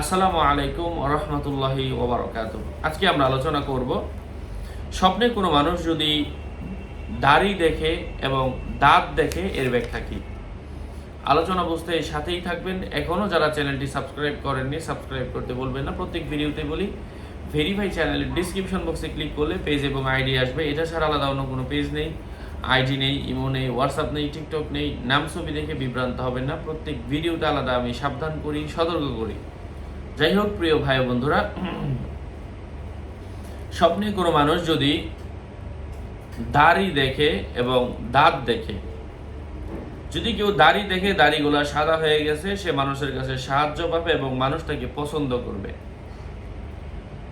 আসসালামু আলাইকুম ওয়া রাহমাতুল্লাহি ওয়া বারাকাতুহু। আজকে আমরা আলোচনা করব স্বপ্নে কোনো মানুষ যদি দাড়ি দেখে এবং দাঁত দেখে এর ব্যাখ্যা কি। আলোচনা বুঝতে এর সাথেই থাকবেন। এখনও যারা চ্যানেলটি সাবস্ক্রাইব করেননি সাবস্ক্রাইব করতে বলবেন না। প্রত্যেক ভিডিওতে বলি ভেরিফাই চ্যানেলের ডিসক্রিপশন বক্সে ক্লিক করলে পেজ এবং আইডি আসবে। এটা ছাড়া আলাদা অন্য কোনো পেজ নেই, আইডি নেই, ইমো নেই, হোয়াটসঅ্যাপ নেই, টিকটক নেই। নাম ছবি দেখে বিভ্রান্ত হবেন না। প্রত্যেক ভিডিওতে আলাদা আমি সাবধান করি, সতর্ক করি। যাই হোক প্রিয় ভাই বন্ধুরা, স্বপ্নে কোনো মানুষ যদি দাড়ি দেখে এবং দাঁত দেখে, যদি কেউ দাড়ি দেখে দাড়িগুলা সাদা হয়ে গেছে, সে মানুষের কাছে সাহায্য পাবে এবং মানুষ তাকে পছন্দ করবে।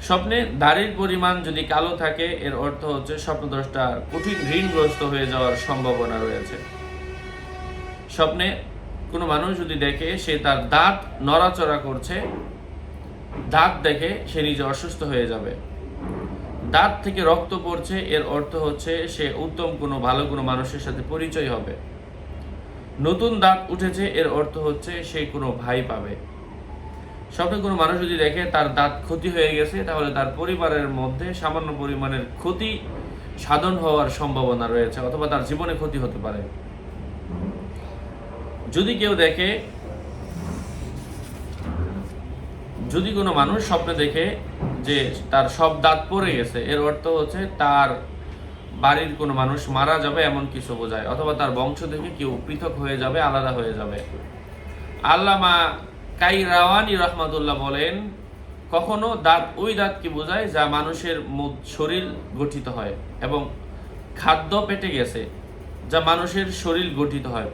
স্বপ্নে দাড়ির পরিমাণ যদি কালো থাকে, এর অর্থ হচ্ছে স্বপ্নদ্রষ্টা কঠিন ঋণগ্রস্ত হয়ে যাওয়ার সম্ভাবনা রয়েছে। স্বপ্নে কোনো মানুষ যদি দেখে সে তার দাঁত নড়াচড়া করছে, দাঁত দেখে সে নিজে অসুস্থ হয়ে যাবে। দাঁত থেকে রক্ত পড়ছে, এর অর্থ হচ্ছে সে উত্তম কোনো ভালো কোনো মানুষের সাথে পরিচয় হবে। নতুন দাঁত উঠেছে, এর অর্থ হচ্ছে সে কোনো ভাই পাবে। স্বপ্নে কোনো মানুষ যদি দেখে তার দাঁত ক্ষতি হয়ে গেছে, তাহলে তার পরিবারের মধ্যে সামান্য পরিমাণের ক্ষতি সাধন হওয়ার সম্ভাবনা রয়েছে, অথবা তার জীবনে ক্ষতি হতে পারে। যদি কোনো মানুষ স্বপ্নে দেখে যে তার সব দাঁত পড়ে গেছে, এর অর্থ হচ্ছে তার বাড়ির কোনো মানুষ মারা যাবে এমন কিছু বোঝায়, অথবা তার বংশ থেকে কেউ পৃথক হয়ে যাবে, আলাদা হয়ে যাবে। আল্লামা কাইরাওয়ানি রহমাতুল্লাহ বলেন, কখনো দাঁত ওই দাঁতকে বোঝায় যা মানুষের শরীর গঠিত হয়, এবং খাদ্য পেটে গেছে যা মানুষের শরীর গঠিত হয়,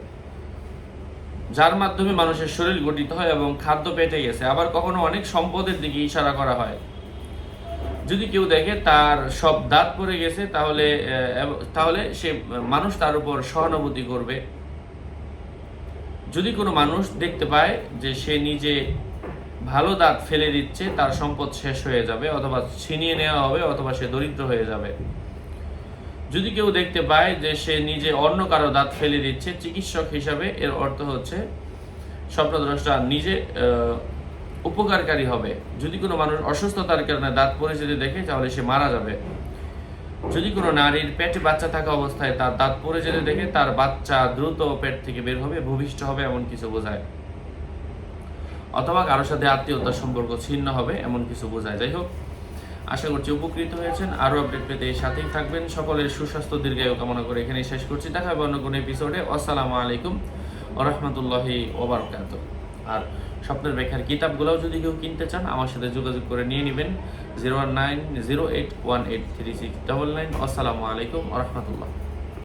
যার মাধ্যমে মানুষের শরীর গঠিত হয় এবং খাদ্য পেটে গেছে। আবার কখনো অনেক সম্পদের দিকে ইশারা করা হয়। যদি কেউ দেখে তার সব দাঁত পড়ে গেছে, তাহলে সে মানুষ তার উপর সহানুভূতি করবে। যদি কোনো মানুষ দেখতে পায় যে সে নিজে ভালো দাঁত ফেলে দিচ্ছে, তার সম্পদ শেষ হয়ে যাবে, অথবা ছিনিয়ে নেওয়া হবে, অথবা সে দরিদ্র হয়ে যাবে। যদি কেউ দেখতে পায় যে সে নিজে অন্য কারো দাঁত ফেলে দিচ্ছে চিকিৎসক হিসাবে, এর অর্থ হচ্ছে স্বপ্নদ্রষ্টা নিজে উপকারকারী হবে। যদি কোনো মানুষ অসুস্থতার কারণে দাঁত পড়ে যেতে দেখে, তাহলে সে মারা যাবে। যদি কোনো নারীর পেটে বাচ্চা থাকা অবস্থায় তার দাঁত পড়ে যেতে দেখে, তার বাচ্চা দ্রুত পেট থেকে বের হবে, ভূমিষ্ঠ হবে এমন কিছু বোঝায়, অথবা কারোর সাথে আত্মীয়তার সম্পর্ক ছিন্ন হবে এমন কিছু বোঝায়। যাই হোক, আশা করছি উপকৃত হয়েছেন। আরও আপডেট পেতে এর সাথেই থাকবেন। সকলের সুস্বাস্থ্য দীর্ঘায়ু কামনা করে এখানেই শেষ করছি। দেখা হবে অন্য কোনো এপিসোডে। আসসালামু আলাইকুম ওয়া রাহমাতুল্লাহি ওয়া বারাকাতুহু। আর স্বপ্নের ব্যাখ্যার কিতাবগুলোও যদি কেউ কিনতে চান, আমার সাথে যোগাযোগ করে নিয়ে নেবেন। 01908183699। আসসালামু আলাইকুম ওয়া রাহমাতুল্লাহ।